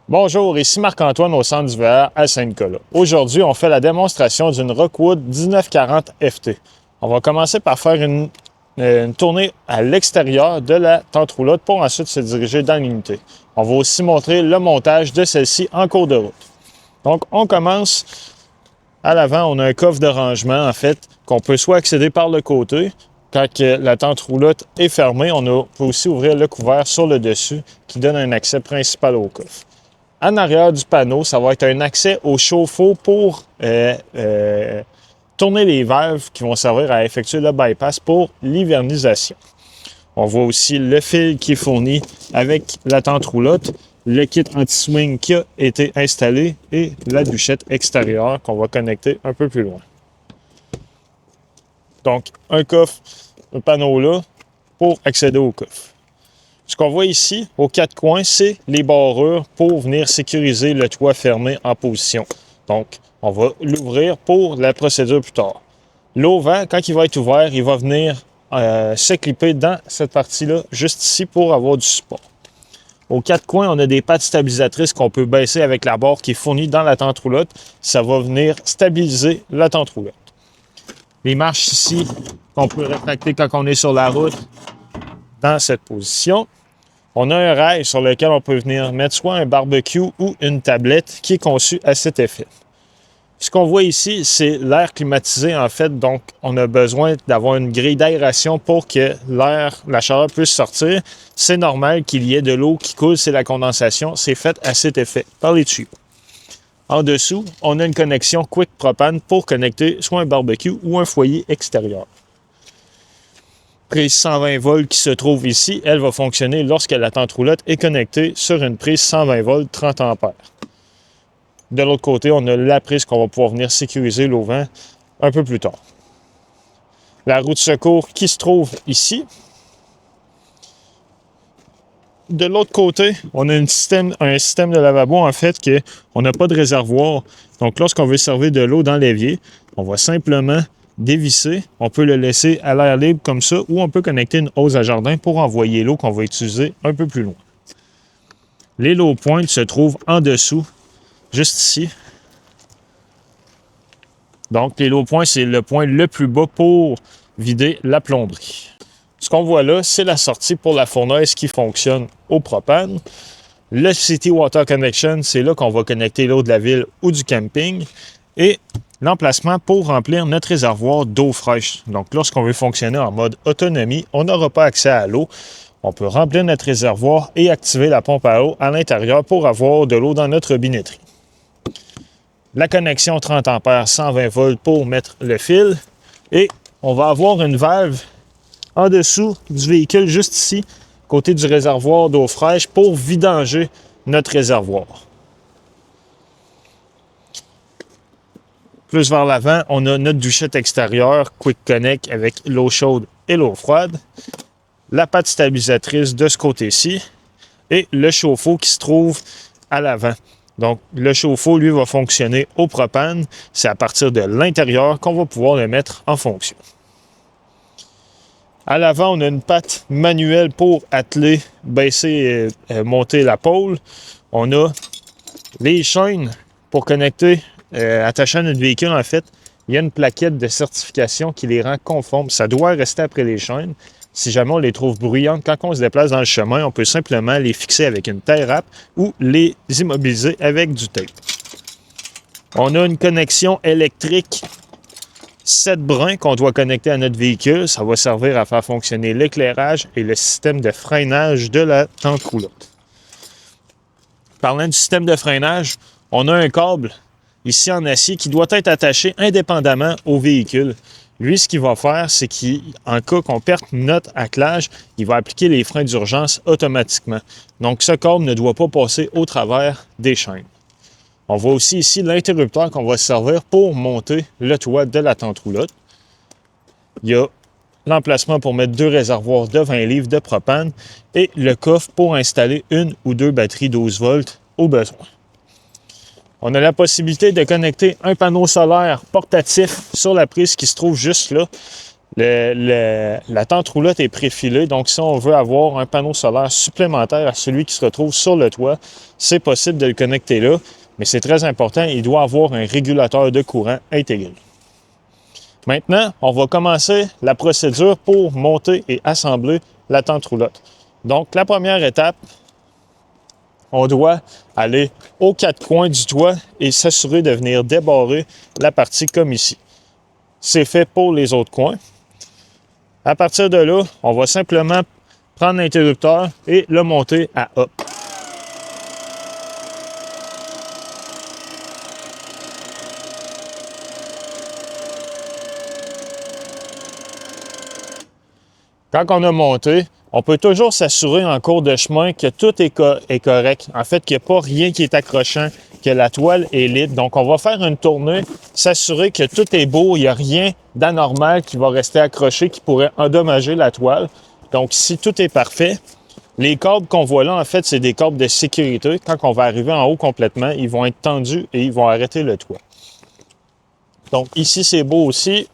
Bonjour, ici Marc-Antoine au Centre d'hiver à Saint-Nicolas. Aujourd'hui, on fait la démonstration d'une Rockwood 1940 FT. On va commencer par faire une tournée à l'extérieur de la tente roulotte pour ensuite se diriger dans l'unité. On va aussi montrer le montage de celle-ci en cours de route. Donc, on commence. À l'avant, on a un coffre de rangement, en fait, qu'on peut soit accéder par le côté. Quand la tente roulotte est fermée, on peut aussi ouvrir le couvert sur le dessus qui donne un accès principal au coffre. En arrière du panneau, ça va être un accès au chauffe-eau pour tourner les valves qui vont servir à effectuer le bypass pour l'hivernisation. On voit aussi le fil qui est fourni avec la tente roulotte, le kit anti-swing qui a été installé et la douchette extérieure qu'on va connecter un peu plus loin. Donc, un coffre, un panneau là pour accéder au coffre. Ce qu'on voit ici, aux quatre coins, c'est les barrures pour venir sécuriser le toit fermé en position. Donc, on va l'ouvrir pour la procédure plus tard. L'auvent, quand il va être ouvert, il va venir se clipper dans cette partie-là, juste ici, pour avoir du support. Aux quatre coins, on a des pattes stabilisatrices qu'on peut baisser avec la barre qui est fournie dans la tente roulotte. Ça va venir stabiliser la tente roulotte. Les marches ici, qu'on peut rétracter quand on est sur la route, dans cette position. On a un rail sur lequel on peut venir mettre soit un barbecue ou une tablette qui est conçue à cet effet. Ce qu'on voit ici, c'est l'air climatisé en fait, donc on a besoin d'avoir une grille d'aération pour que la chaleur puisse sortir. C'est normal qu'il y ait de l'eau qui coule, c'est la condensation, c'est fait à cet effet par les tuyaux. En dessous, on a une connexion Quick Propane pour connecter soit un barbecue ou un foyer extérieur. Prise 120 volts qui se trouve ici, elle va fonctionner lorsque la tente roulotte est connectée sur une prise 120 volts 30 ampères. De l'autre côté, on a la prise qu'on va pouvoir venir sécuriser l'auvent un peu plus tard. La roue de secours qui se trouve ici. De l'autre côté, on a un système de lavabo en fait qu'on n'a pas de réservoir. Donc lorsqu'on veut servir de l'eau dans l'évier, on va simplement dévisser. On peut le laisser à l'air libre comme ça ou on peut connecter une hose à jardin pour envoyer l'eau qu'on va utiliser un peu plus loin. Les low points se trouvent en dessous, juste ici. Donc les low points, c'est le point le plus bas pour vider la plomberie. Ce qu'on voit là, c'est la sortie pour la fournaise qui fonctionne au propane. Le City Water Connection, c'est là qu'on va connecter l'eau de la ville ou du camping. Et l'emplacement pour remplir notre réservoir d'eau fraîche. Donc, lorsqu'on veut fonctionner en mode autonomie, on n'aura pas accès à l'eau. On peut remplir notre réservoir et activer la pompe à eau à l'intérieur pour avoir de l'eau dans notre robinetterie. La connexion 30 ampères 120 volts pour mettre le fil. Et on va avoir une valve en dessous du véhicule, juste ici, côté du réservoir d'eau fraîche, pour vidanger notre réservoir. Plus vers l'avant, on a notre douchette extérieure Quick Connect avec l'eau chaude et l'eau froide. La patte stabilisatrice de ce côté-ci et le chauffe-eau qui se trouve à l'avant. Donc, le chauffe-eau, lui, va fonctionner au propane. C'est à partir de l'intérieur qu'on va pouvoir le mettre en fonction. À l'avant, on a une patte manuelle pour atteler, baisser et monter la pôle. On a les chaînes pour connecter, attacher à notre véhicule, en fait. Il y a une plaquette de certification qui les rend conformes. Ça doit rester après les chaînes. Si jamais on les trouve bruyantes, quand on se déplace dans le chemin, on peut simplement les fixer avec une tie wrap ou les immobiliser avec du tape. On a une connexion électrique 7 brins qu'on doit connecter à notre véhicule. Ça va servir à faire fonctionner l'éclairage et le système de freinage de la tente roulotte. Parlant du système de freinage, on a un câble ici en acier qui doit être attaché indépendamment au véhicule. Lui, ce qu'il va faire, c'est qu'en cas qu'on perde notre attelage, il va appliquer les freins d'urgence automatiquement. Donc, ce câble ne doit pas passer au travers des chaînes. On voit aussi ici l'interrupteur qu'on va servir pour monter le toit de la tente roulotte. Il y a l'emplacement pour mettre 2 réservoirs de 20 livres de propane et le coffre pour installer 1 ou 2 batteries 12 volts au besoin. On a la possibilité de connecter un panneau solaire portatif sur la prise qui se trouve juste là. La tente roulotte est préfilée, donc si on veut avoir un panneau solaire supplémentaire à celui qui se retrouve sur le toit, c'est possible de le connecter là, mais c'est très important, il doit avoir un régulateur de courant intégré. Maintenant, on va commencer la procédure pour monter et assembler la tente roulotte. Donc, la première étape, on doit aller aux quatre coins du toit et s'assurer de venir débarrer la partie comme ici. C'est fait pour les autres coins. À partir de là, on va simplement prendre l'interrupteur et le monter à up. Quand on a monté, on peut toujours s'assurer en cours de chemin que tout est correct. En fait, qu'il n'y a pas rien qui est accrochant, que la toile est libre. Donc, on va faire une tournée, s'assurer que tout est beau, il n'y a rien d'anormal qui va rester accroché, qui pourrait endommager la toile. Donc, si tout est parfait, les câbles qu'on voit là, en fait, c'est des câbles de sécurité. Quand on va arriver en haut complètement, ils vont être tendus et ils vont arrêter le toit. Donc, ici, c'est beau aussi.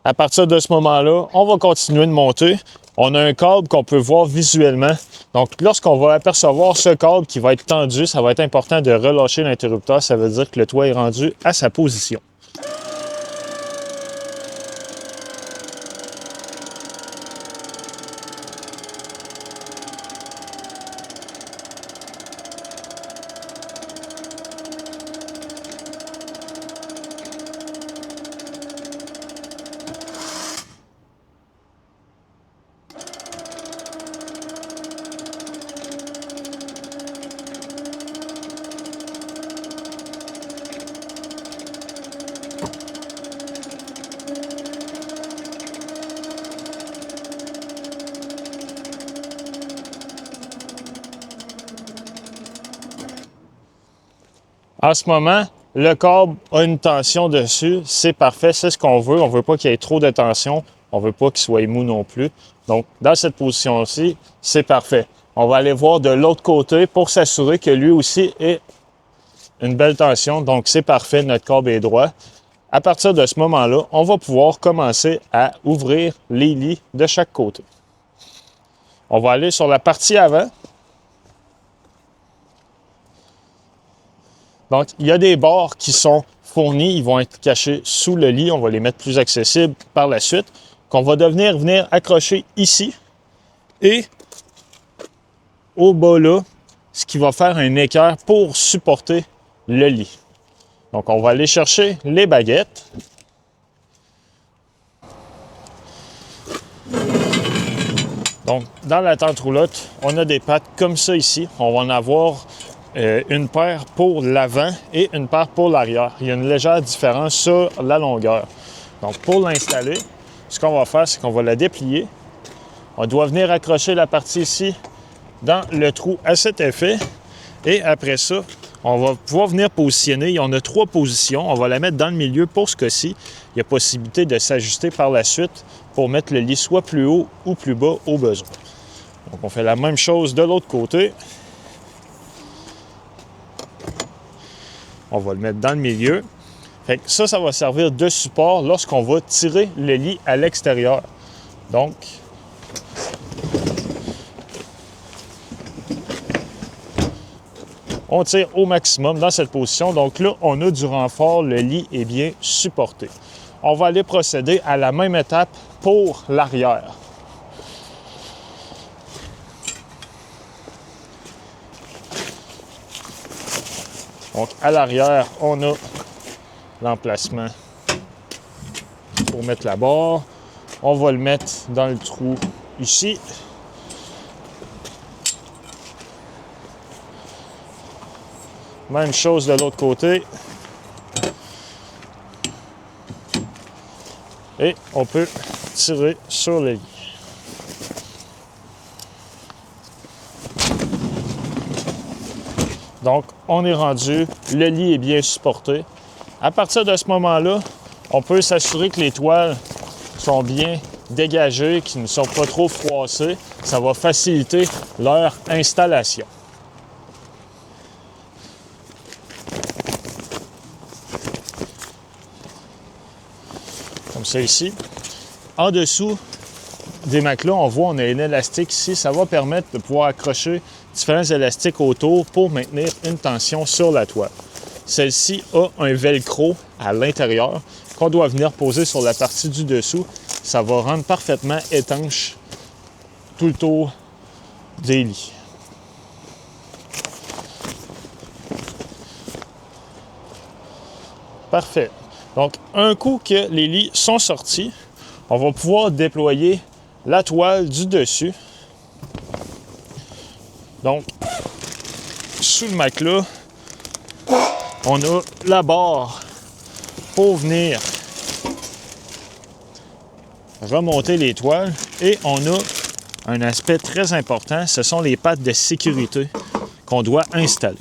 À partir de ce moment-là, on va continuer de monter. On a un câble qu'on peut voir visuellement. Donc, lorsqu'on va apercevoir ce câble qui va être tendu, ça va être important de relâcher l'interrupteur. Ça veut dire que le toit est rendu à sa position. En ce moment, le câble a une tension dessus. C'est parfait, c'est ce qu'on veut. On ne veut pas qu'il y ait trop de tension. On ne veut pas qu'il soit mou non plus. Donc, dans cette position-ci, c'est parfait. On va aller voir de l'autre côté pour s'assurer que lui aussi ait une belle tension. Donc, c'est parfait, notre câble est droit. À partir de ce moment-là, on va pouvoir commencer à ouvrir les lits de chaque côté. On va aller sur la partie avant. Donc, il y a des barres qui sont fournis, ils vont être cachés sous le lit, on va les mettre plus accessibles par la suite, qu'on va venir accrocher ici et au bas là, ce qui va faire un équerre pour supporter le lit. Donc, on va aller chercher les baguettes. Donc, dans la tente roulotte, on a des pattes comme ça ici. On va en avoir une paire pour l'avant et une paire pour l'arrière. Il y a une légère différence sur la longueur. Donc, pour l'installer, ce qu'on va faire, c'est qu'on va la déplier. On doit venir accrocher la partie ici dans le trou à cet effet. Et après ça, on va pouvoir venir positionner. On a 3 positions. On va la mettre dans le milieu pour ce cas-ci. Il y a possibilité de s'ajuster par la suite pour mettre le lit soit plus haut ou plus bas au besoin. Donc, on fait la même chose de l'autre côté. On va le mettre dans le milieu. Fait que ça va servir de support lorsqu'on va tirer le lit à l'extérieur. Donc, on tire au maximum dans cette position. Donc là, on a du renfort, le lit est bien supporté. On va aller procéder à la même étape pour l'arrière. Donc, à l'arrière, on a l'emplacement pour mettre la barre. On va le mettre dans le trou ici. Même chose de l'autre côté. Et on peut tirer sur le lit. Donc, on est rendu, le lit est bien supporté. À partir de ce moment-là, on peut s'assurer que les toiles sont bien dégagées, qu'ils ne sont pas trop froissées. Ça va faciliter leur installation. Comme ça ici. En dessous des matelas, on voit on a un élastique ici. Ça va permettre de pouvoir accrocher différents élastiques autour pour maintenir une tension sur la toile. Celle-ci a un velcro à l'intérieur qu'on doit venir poser sur la partie du dessous. Ça va rendre parfaitement étanche tout le tour des lits. Parfait. Donc, un coup que les lits sont sortis, on va pouvoir déployer la toile du dessus. Donc, sous le matelas, on a la barre pour venir remonter les toiles et on a un aspect très important, ce sont les pattes de sécurité qu'on doit installer.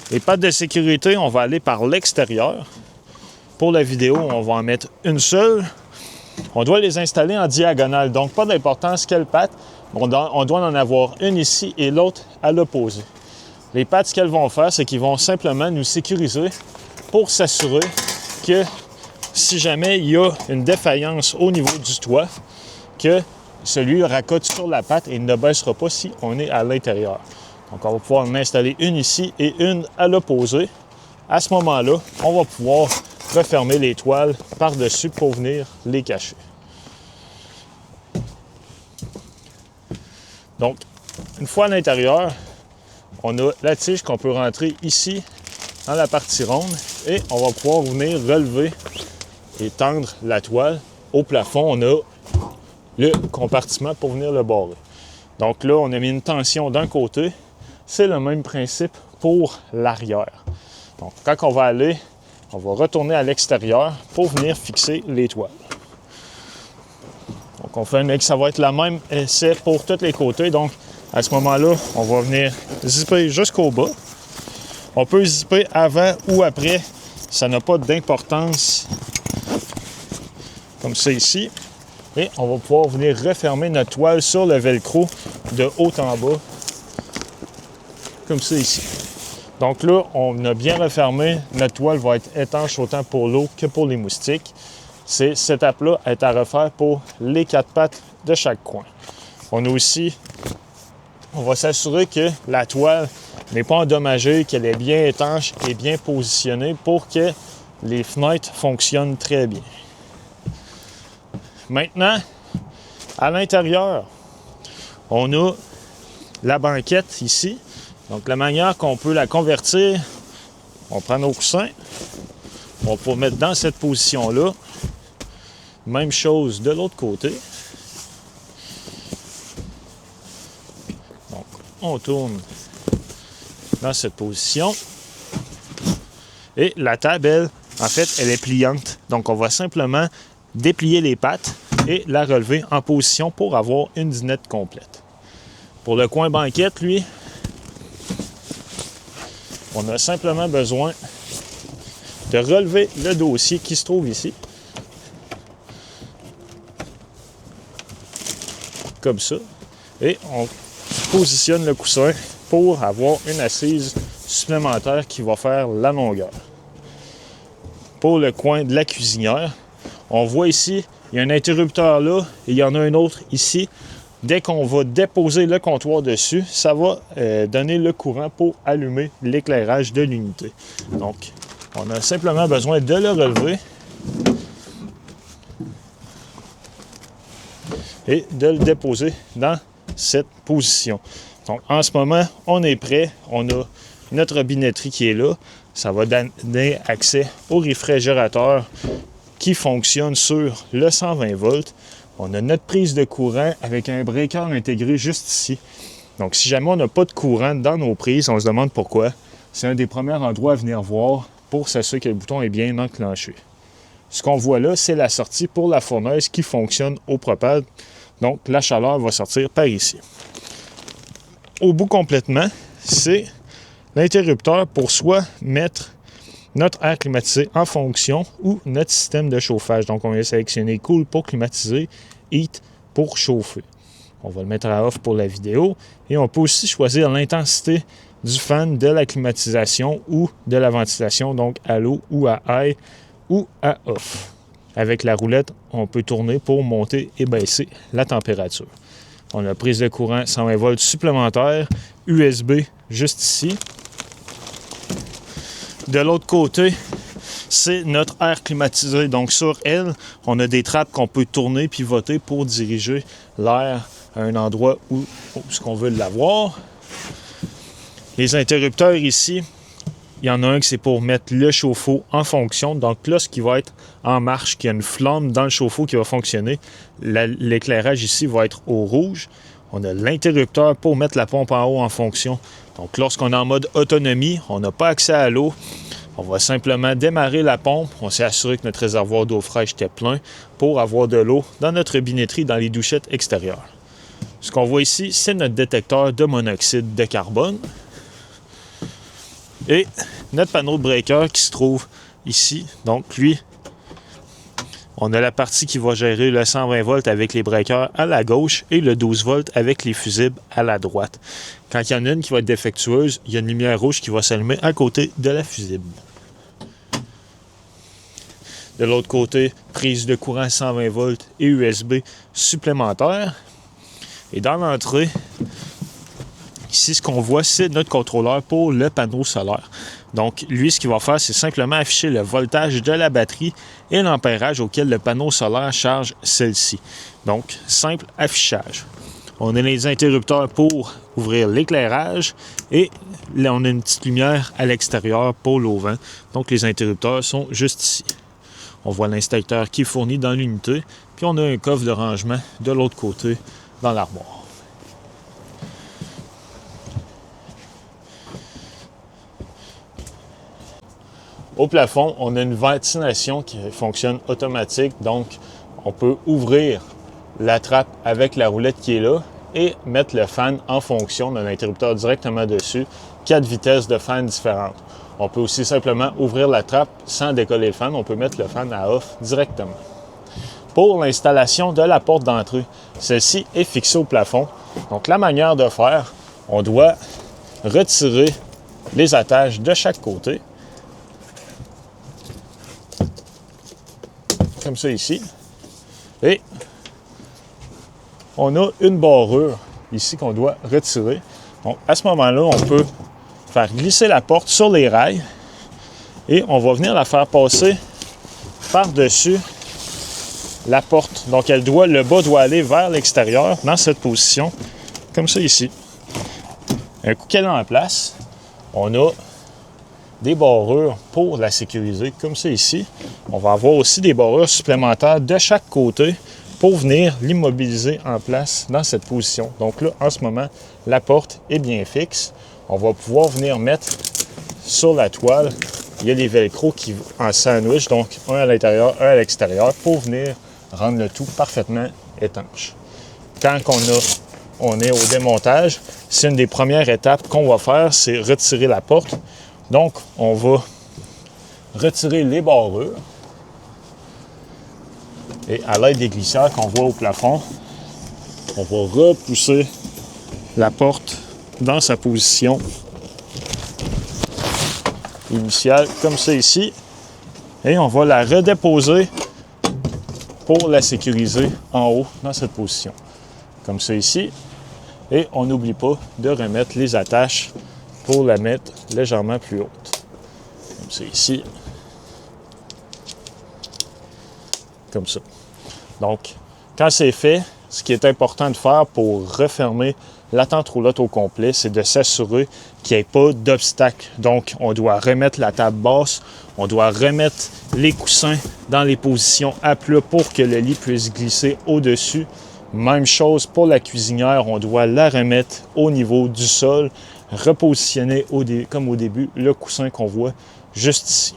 Les pattes de sécurité, on va aller par l'extérieur. Pour la vidéo, on va en mettre une seule. On doit les installer en diagonale, donc pas d'importance quelle patte. On doit en avoir une ici et l'autre à l'opposé. Les pattes, ce qu'elles vont faire, c'est qu'ils vont simplement nous sécuriser pour s'assurer que si jamais il y a une défaillance au niveau du toit, que celui raccote sur la patte et ne baissera pas si on est à l'intérieur. Donc, on va pouvoir en installer une ici et une à l'opposé. À ce moment-là, on va pouvoir refermer les toiles par-dessus pour venir les cacher. Donc, une fois à l'intérieur, on a la tige qu'on peut rentrer ici dans la partie ronde et on va pouvoir venir relever et tendre la toile. Au plafond, on a le compartiment pour venir le barrer. Donc là, on a mis une tension d'un côté. C'est le même principe pour l'arrière. Donc, quand on va aller, on va retourner à l'extérieur pour venir fixer les toiles. Donc, on fait ça va être la même essai pour tous les côtés. Donc, à ce moment-là, on va venir zipper jusqu'au bas. On peut zipper avant ou après. Ça n'a pas d'importance. Comme ça ici. Et on va pouvoir venir refermer notre toile sur le velcro de haut en bas. Comme ça ici. Donc là, on a bien refermé. Notre toile va être étanche autant pour l'eau que pour les moustiques. Cette étape-là est à refaire pour les 4 pattes de chaque coin. On a aussi, on va s'assurer que la toile n'est pas endommagée, qu'elle est bien étanche et bien positionnée pour que les fenêtres fonctionnent très bien. Maintenant, à l'intérieur, on a la banquette ici. Donc, la manière qu'on peut la convertir, on prend nos coussins, on peut mettre dans cette position-là. Même chose de l'autre côté. Donc, on tourne dans cette position. Et la table, elle, en fait, elle est pliante. Donc, on va simplement déplier les pattes et la relever en position pour avoir une dinette complète. Pour le coin banquette, lui, on a simplement besoin de relever le dossier qui se trouve ici. Comme ça. Et on positionne le coussin pour avoir une assise supplémentaire qui va faire la longueur. Pour le coin de la cuisinière, on voit ici, il y a un interrupteur là et il y en a un autre ici. Dès qu'on va déposer le comptoir dessus, ça va donner le courant pour allumer l'éclairage de l'unité. Donc, on a simplement besoin de le relever et de le déposer dans cette position. Donc, en ce moment, on est prêt. On a notre robinetterie qui est là. Ça va donner accès au réfrigérateur qui fonctionne sur le 120 volts. On a notre prise de courant avec un breaker intégré juste ici. Donc, si jamais on n'a pas de courant dans nos prises, on se demande pourquoi. C'est un des premiers endroits à venir voir pour s'assurer que le bouton est bien enclenché. Ce qu'on voit là, c'est la sortie pour la fournaise qui fonctionne au propane. Donc, la chaleur va sortir par ici. Au bout complètement, c'est l'interrupteur pour soit mettre notre air climatisé en fonction ou notre système de chauffage. Donc, on va sélectionner Cool pour climatiser, Heat pour chauffer. On va le mettre à Off pour la vidéo. Et on peut aussi choisir l'intensité du fan, de la climatisation ou de la ventilation, donc à low ou à high ou à off. avec la roulette, on peut tourner pour monter et baisser la température. On a prise de courant 120 volts supplémentaire, USB juste ici. De l'autre côté, c'est notre air climatisé. Donc sur elle, on a des trappes qu'on peut tourner, pivoter pour diriger l'air à un endroit où on veut l'avoir. Les interrupteurs ici, il y en a un qui c'est pour mettre le chauffe-eau en fonction. Donc là, ce qui va être en marche, qu'il y a une flamme dans le chauffe-eau qui va fonctionner. L'éclairage ici va être au rouge. On a l'interrupteur pour mettre la pompe en haut en fonction. Donc lorsqu'on est en mode autonomie, on n'a pas accès à l'eau. On va simplement démarrer la pompe. On s'est assuré que notre réservoir d'eau fraîche était plein pour avoir de l'eau dans notre binetterie, dans les douchettes extérieures. Ce qu'on voit ici, c'est notre détecteur de monoxyde de carbone. Et notre panneau de breaker qui se trouve ici. Donc lui, on a la partie qui va gérer le 120 volts avec les breakers à la gauche et le 12 volts avec les fusibles à la droite. Quand il y en a une qui va être défectueuse, il y a une lumière rouge qui va s'allumer à côté de la fusible. De l'autre côté, prise de courant 120 volts et USB supplémentaire. Et dans l'entrée, ici, ce qu'on voit, c'est notre contrôleur pour le panneau solaire. Donc, lui, ce qu'il va faire, c'est simplement afficher le voltage de la batterie et l'ampérage auquel le panneau solaire charge celle-ci. Donc, simple affichage. On a les interrupteurs pour ouvrir l'éclairage et là, on a une petite lumière à l'extérieur pour l'auvent. Donc, les interrupteurs sont juste ici. On voit l'installateur qui est fourni dans l'unité, puis on a un coffre de rangement de l'autre côté dans l'armoire. Au plafond, on a une ventilation qui fonctionne automatique, donc on peut ouvrir la trappe avec la roulette qui est là et mettre le fan en fonction d'un interrupteur directement dessus, 4 vitesses de fan différentes. On peut aussi simplement ouvrir la trappe sans décoller le fan, on peut mettre le fan à off directement. Pour l'installation de la porte d'entrée, celle-ci est fixée au plafond. Donc la manière de faire, on doit retirer les attaches de chaque côté. Comme ça ici. Et on a une barrure ici qu'on doit retirer. Donc à ce moment-là, on peut faire glisser la porte sur les rails et on va venir la faire passer par-dessus la porte. Donc le bas doit aller vers l'extérieur dans cette position, comme ça ici. Un coup qu'elle est en place, on a des barrures pour la sécuriser, comme ça ici. On va avoir aussi des barrures supplémentaires de chaque côté pour venir l'immobiliser en place dans cette position. Donc là, en ce moment, la porte est bien fixe. On va pouvoir venir mettre sur la toile, il y a les velcro qui en sandwich, donc un à l'intérieur, un à l'extérieur, pour venir rendre le tout parfaitement étanche. Quand on est au démontage, c'est une des premières étapes qu'on va faire, c'est retirer la porte. Donc, on va retirer les barrures et à l'aide des glissières qu'on voit au plafond, on va repousser la porte dans sa position initiale, comme ça ici, et on va la redéposer pour la sécuriser en haut dans cette position, comme ça ici, et on n'oublie pas de remettre les attaches pour la mettre légèrement plus haute. Comme ça ici. Comme ça. Donc, quand c'est fait, ce qui est important de faire pour refermer la tente roulotte au complet, c'est de s'assurer qu'il n'y ait pas d'obstacle. Donc, on doit remettre la table basse, on doit remettre les coussins dans les positions à plat pour que le lit puisse glisser au-dessus. Même chose pour la cuisinière, on doit la remettre au niveau du sol, repositionner comme au début le coussin qu'on voit juste ici.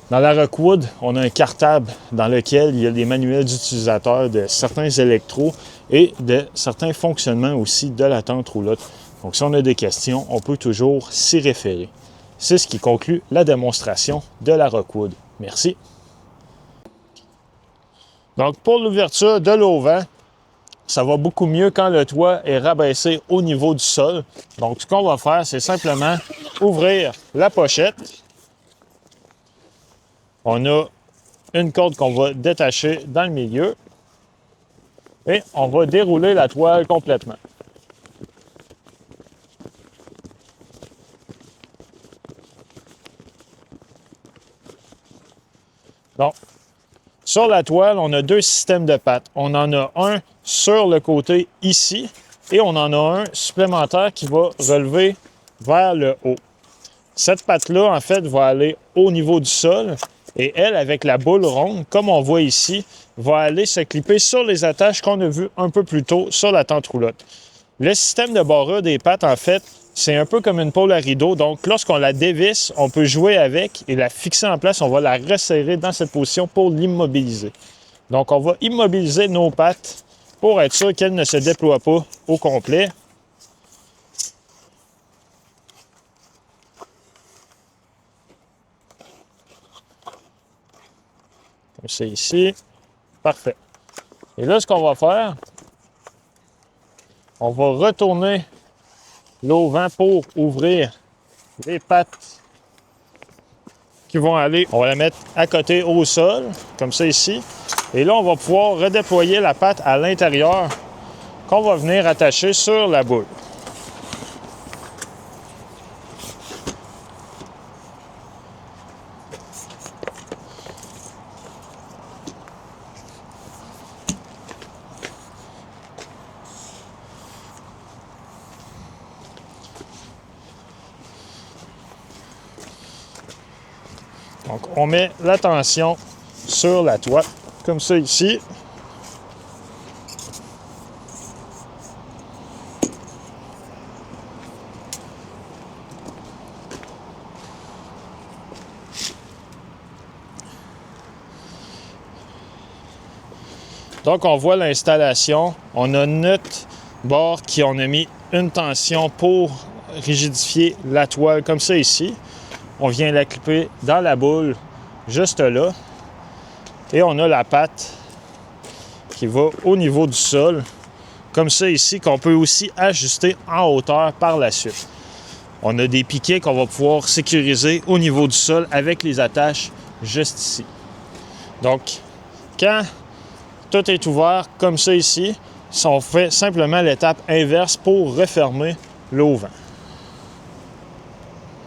Dans la Rockwood, on a un cartable dans lequel il y a des manuels d'utilisateurs de certains électros et de certains fonctionnements aussi de la tente roulotte. Donc si on a des questions, on peut toujours s'y référer. C'est ce qui conclut la démonstration de la Rockwood. Merci. Donc pour l'ouverture de l'auvent, ça va beaucoup mieux quand le toit est rabaissé au niveau du sol. Donc, ce qu'on va faire, c'est simplement ouvrir la pochette. On a une corde qu'on va détacher dans le milieu. Et on va dérouler la toile complètement. Donc, sur la toile, on a deux systèmes de pattes. On en a un sur le côté ici et on en a un supplémentaire qui va relever vers le haut. Cette patte-là, en fait, va aller au niveau du sol et elle, avec la boule ronde, comme on voit ici, va aller se clipper sur les attaches qu'on a vues un peu plus tôt sur la tente roulotte. Le système de barre des pattes, en fait, c'est un peu comme une pôle à rideau. Donc, lorsqu'on la dévisse, on peut jouer avec et la fixer en place. On va la resserrer dans cette position pour l'immobiliser. Donc, on va immobiliser nos pattes pour être sûr qu'elles ne se déploient pas au complet. Comme c'est ici. Parfait. Et là, ce qu'on va faire, on va retourner l'auvent pour ouvrir les pattes qui vont aller. On va la mettre à côté au sol, comme ça ici. Et là, on va pouvoir redéployer la patte à l'intérieur qu'on va venir attacher sur la boule. Donc, on met la tension sur la toile, comme ça ici. Donc, on voit l'installation. On a notre bord qui on a mis une tension pour rigidifier la toile, comme ça ici. On vient la clipper dans la boule, juste là. Et on a la patte qui va au niveau du sol, comme ça ici, qu'on peut aussi ajuster en hauteur par la suite. On a des piquets qu'on va pouvoir sécuriser au niveau du sol avec les attaches juste ici. Donc, quand tout est ouvert comme ça ici, on fait simplement l'étape inverse pour refermer l'auvent.